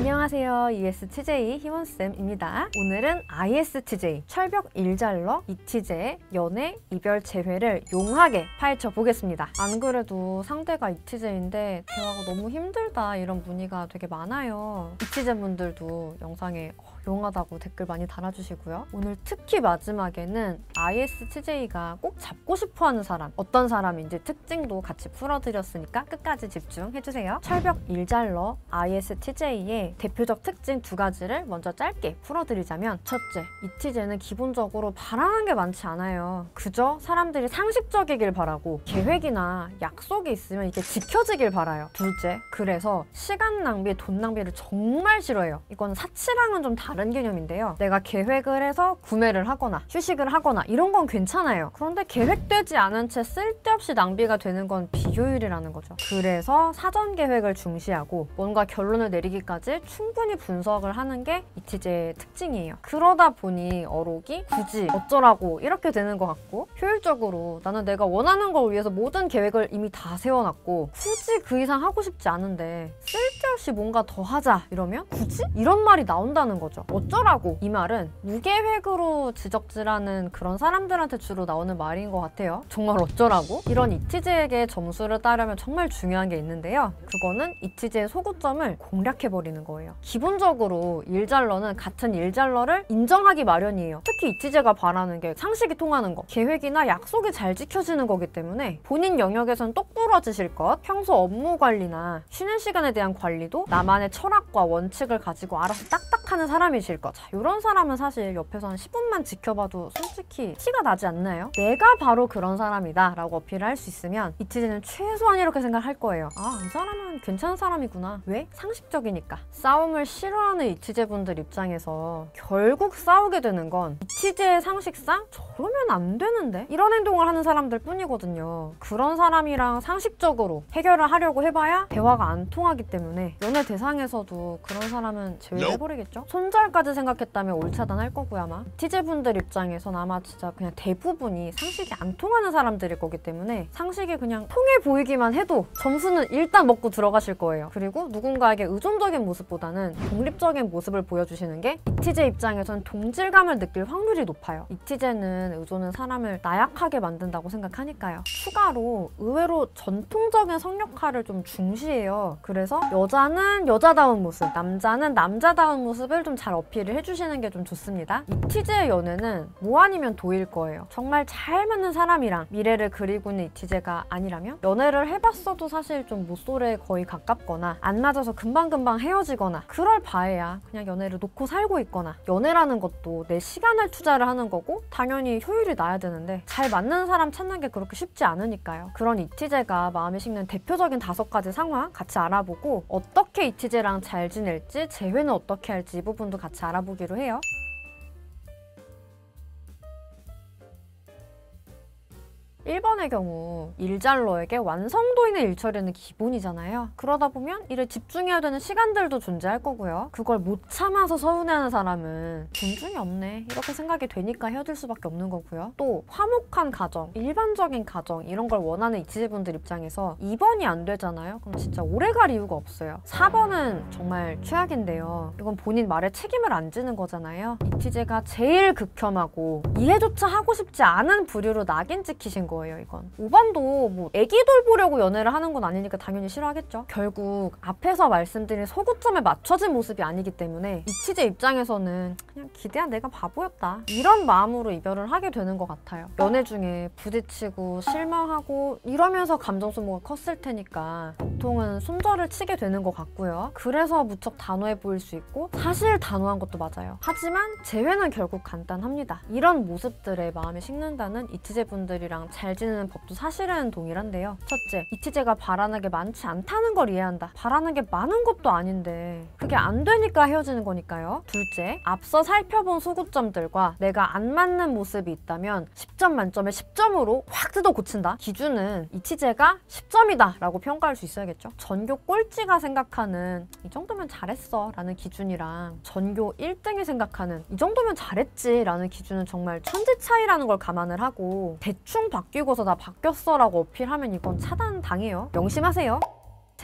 안녕하세요. ESTJ 희원쌤입니다. 오늘은 ISTJ, 철벽 일잘러, 이티제의 연애, 이별, 재회를 용하게 파헤쳐 보겠습니다. 안 그래도 상대가 이티제인데 대화가 너무 힘들다 이런 문의가 되게 많아요. 이티제 분들도 영상에 용하다고 댓글 많이 달아주시고요. 오늘 특히 마지막에는 ISTJ가 꼭 잡고 싶어하는 사람, 어떤 사람인지 특징도 같이 풀어드렸으니까 끝까지 집중해주세요. 철벽 일잘러 ISTJ의 대표적 특징 두 가지를 먼저 짧게 풀어드리자면, 첫째, 이티제는 기본적으로 바라는 게 많지 않아요. 그저 사람들이 상식적이길 바라고 계획이나 약속이 있으면 이게 지켜지길 바라요. 둘째, 그래서 시간 낭비, 돈 낭비를 정말 싫어해요. 이건 사치랑은 좀 다른 개념인데요. 내가 계획을 해서 구매를 하거나 휴식을 하거나 이런 건 괜찮아요. 그런데 계획되지 않은 채 쓸데없이 낭비가 되는 건 비효율이라는 거죠. 그래서 사전 계획을 중시하고 뭔가 결론을 내리기까지 충분히 분석을 하는 게 이티제의 특징이에요. 그러다 보니 어록이 굳이 어쩌라고 이렇게 되는 것 같고, 효율적으로 나는 내가 원하는 걸 위해서 모든 계획을 이미 다 세워놨고 굳이 그 이상 하고 싶지 않은데 쓸데없이 뭔가 더 하자 이러면 굳이? 이런 말이 나온다는 거죠. 어쩌라고? 이 말은 무계획으로 지적질하는 그런 사람들한테 주로 나오는 말인 것 같아요. 정말 어쩌라고? 이런 이티제에게 점수를 따려면 정말 중요한 게 있는데요. 그거는 이티제의 소구점을 공략해버리는 거예요. 기본적으로 일잘러는 같은 일잘러를 인정하기 마련이에요. 특히 이티제가 바라는 게 상식이 통하는 거, 계획이나 약속이 잘 지켜지는 거기 때문에 본인 영역에선 똑부러지실 것, 평소 업무 관리나 쉬는 시간에 대한 관리도 나만의 철학과 원칙을 가지고 알아서 딱딱하는 사람이실 것. 자, 이런 사람은 사실 옆에서 한 10분만 지켜봐도 솔직히 티가 나지 않나요? 내가 바로 그런 사람이다 라고 어필을 할 수 있으면 이티제는 최소한 이렇게 생각할 거예요. 아, 이 사람은 괜찮은 사람이구나. 왜? 상식적이니까. 싸움을 싫어하는 이티제분들 입장에서 결국 싸우게 되는 건 이티제의 상식상 저러면 안 되는데? 이런 행동을 하는 사람들 뿐이거든요. 그런 사람이랑 상식적으로 해결을 하려고 해봐야 대화가 안 통하기 때문에 연애 대상에서도 그런 사람은 제외해버리겠죠? 손절까지 생각했다면 올 차단할 거고요, 아마. 이티제분들 입장에선 아마 진짜 그냥 대부분이 상식이 안 통하는 사람들일 거기 때문에 상식이 그냥 통해 보이기만 해도 점수는 일단 먹고 들어가실 거예요. 그리고 누군가에게 의존적인 모습보다는 독립적인 모습을 보여주시는 게 이티제 입장에선 동질감을 느낄 확률이 높아요. 이티제는 의존은 사람을 나약하게 만든다고 생각하니까요. 추가로 의외로 전통적인 성역할을 좀 중시해요. 그래서 여자는 여자다운 모습, 남자는 남자다운 모습을 좀 잘 어필을 해주시는 게 좀 좋습니다. 이티제의 연애는 뭐 아니면 도일 거예요. 정말 잘 맞는 사람이랑 미래를 그리고 있는 이티제가 아니라면 연애를 해봤어도 사실 좀 모쏠에 거의 가깝거나 안 맞아서 금방금방 헤어지거나 그럴 바에야 그냥 연애를 놓고 살고 있거나, 연애라는 것도 내 시간을 투자를 하는 거고 당연히 효율이 나야 되는데 잘 맞는 사람 찾는 게 그렇게 쉽지 않으니까요. 그런 이티제가 마음에 식는 대표적인 5가지 상황 같이 알아보고 어떻게 이티제랑 잘 지낼지, 재회는 어떻게 할지 이 부분도 같이 알아보기로 해요. 1번의 경우 일잘러에게 완성도 있는 일 처리는 기본이잖아요. 그러다 보면 일에 집중해야 되는 시간들도 존재할 거고요. 그걸 못 참아서 서운해하는 사람은 존중이 없네 이렇게 생각이 되니까 헤어질 수밖에 없는 거고요. 또 화목한 가정, 일반적인 가정 이런 걸 원하는 이티제분들 입장에서 2번이 안 되잖아요. 그럼 진짜 오래 갈 이유가 없어요. 4번은 정말 최악인데요. 이건 본인 말에 책임을 안 지는 거잖아요. 이티제가 제일 극혐하고 이해조차 하고 싶지 않은 부류로 낙인 찍히신 거예요. 이건 5번도 뭐 애기 돌보려고 연애를 하는 건 아니니까 당연히 싫어하겠죠. 결국 앞에서 말씀드린 소구점에 맞춰진 모습이 아니기 때문에 이티제 입장에서는 그냥 기대한 내가 바보였다 이런 마음으로 이별을 하게 되는 것 같아요. 연애 중에 부딪히고 실망하고 이러면서 감정 소모가 컸을 테니까 보통은 손절을 치게 되는 것 같고요. 그래서 무척 단호해 보일 수 있고 사실 단호한 것도 맞아요. 하지만 재회는 결국 간단합니다. 이런 모습들에 마음이 식는다는 이티제분들이랑 잘 지내는 법도 사실은 동일한데요. 첫째, 이티제가 바라는 게 많지 않다는 걸 이해한다. 바라는 게 많은 것도 아닌데 그게 안 되니까 헤어지는 거니까요. 둘째, 앞서 살펴본 소구점들과 내가 안 맞는 모습이 있다면 10점 만점에 10점으로 확 뜯어 고친다. 기준은 이티제가 10점이다 라고 평가할 수 있어야겠죠. 전교 꼴찌가 생각하는 이 정도면 잘했어 라는 기준이랑 전교 1등이 생각하는 이 정도면 잘했지 라는 기준은 정말 천지 차이라는 걸 감안을 하고 대충 바뀌고서 나 바뀌었어 라고 어필하면 이건 차단당해요. 명심하세요.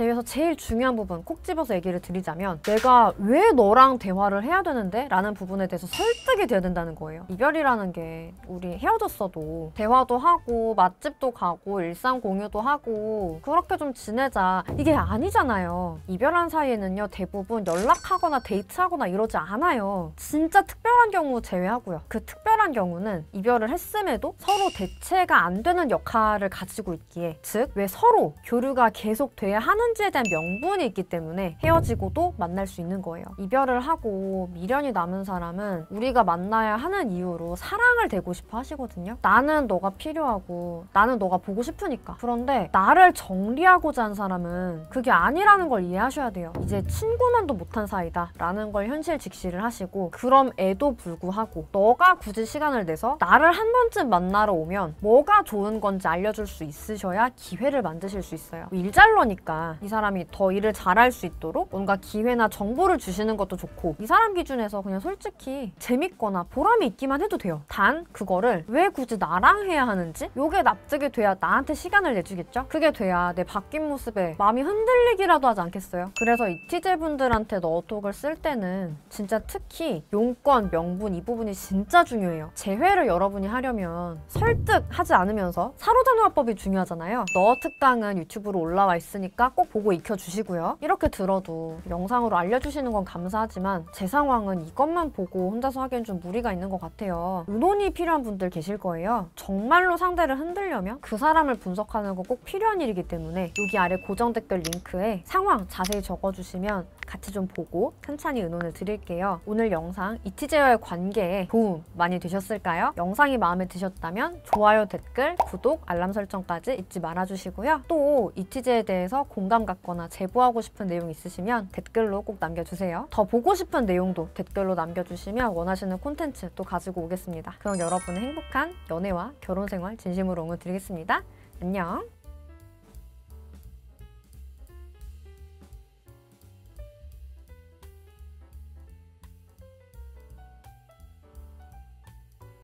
제외에서 제일 중요한 부분 콕 집어서 얘기를 드리자면 내가 왜 너랑 대화를 해야 되는데? 라는 부분에 대해서 설득이 돼야 된다는 거예요. 이별이라는 게 우리 헤어졌어도 대화도 하고 맛집도 가고 일상 공유도 하고 그렇게 좀 지내자 이게 아니잖아요. 이별한 사이에는요 대부분 연락하거나 데이트하거나 이러지 않아요. 진짜 특별한 경우 제외하고요. 그 특별한 경우는 이별을 했음에도 서로 대체가 안 되는 역할을 가지고 있기에 즉 왜 서로 교류가 계속 돼야 하는지에 대한 명분이 있기 때문에 헤어지고도 만날 수 있는 거예요. 이별을 하고 미련이 남은 사람은 우리가 만나야 하는 이유로 사랑을 대고 싶어 하시거든요. 나는 너가 필요하고 나는 너가 보고 싶으니까. 그런데 나를 정리하고자 한 사람은 그게 아니라는 걸 이해하셔야 돼요. 이제 친구만도 못한 사이다 라는 걸 현실 직시를 하시고 그럼에도 불구하고 너가 굳이 시간을 내서 나를 한 번쯤 만나러 오면 뭐가 좋은 건지 알려줄 수 있으셔야 기회를 만드실 수 있어요. 일잘러니까 이 사람이 더 일을 잘할 수 있도록 뭔가 기회나 정보를 주시는 것도 좋고 이 사람 기준에서 그냥 솔직히 재밌거나 보람이 있기만 해도 돼요. 단 그거를 왜 굳이 나랑 해야 하는지 요게 납득이 돼야 나한테 시간을 내주겠죠? 그게 돼야 내 바뀐 모습에 마음이 흔들리기라도 하지 않겠어요? 그래서 이티제분들한테 너톡을 쓸 때는 진짜 특히 용건, 명분 이 부분이 진짜 중요해요. 재회를 여러분이 하려면 설득하지 않으면서 사로잡는 법이 중요하잖아요. 너 특강은 유튜브로 올라와 있으니까 꼭 보고 익혀주시고요. 이렇게 들어도 영상으로 알려주시는 건 감사하지만 제 상황은 이것만 보고 혼자서 하기엔 좀 무리가 있는 것 같아요. 의논이 필요한 분들 계실 거예요. 정말로 상대를 흔들려면 그 사람을 분석하는 거 꼭 필요한 일이기 때문에 여기 아래 고정 댓글 링크에 상황 자세히 적어주시면 같이 좀 보고 찬찬히 의논을 드릴게요. 오늘 영상 이티제와의 관계에 도움 많이 되셨을까요? 영상이 마음에 드셨다면 좋아요, 댓글, 구독, 알람 설정까지 잊지 말아주시고요. 또 이티제에 대해서 공감 갖거나 제보하고 싶은 내용 있으시면 댓글로 꼭 남겨주세요. 더 보고 싶은 내용도 댓글로 남겨주시면 원하시는 콘텐츠 또 가지고 오겠습니다. 그럼 여러분의 행복한 연애와 결혼 생활 진심으로 응원드리겠습니다. 안녕!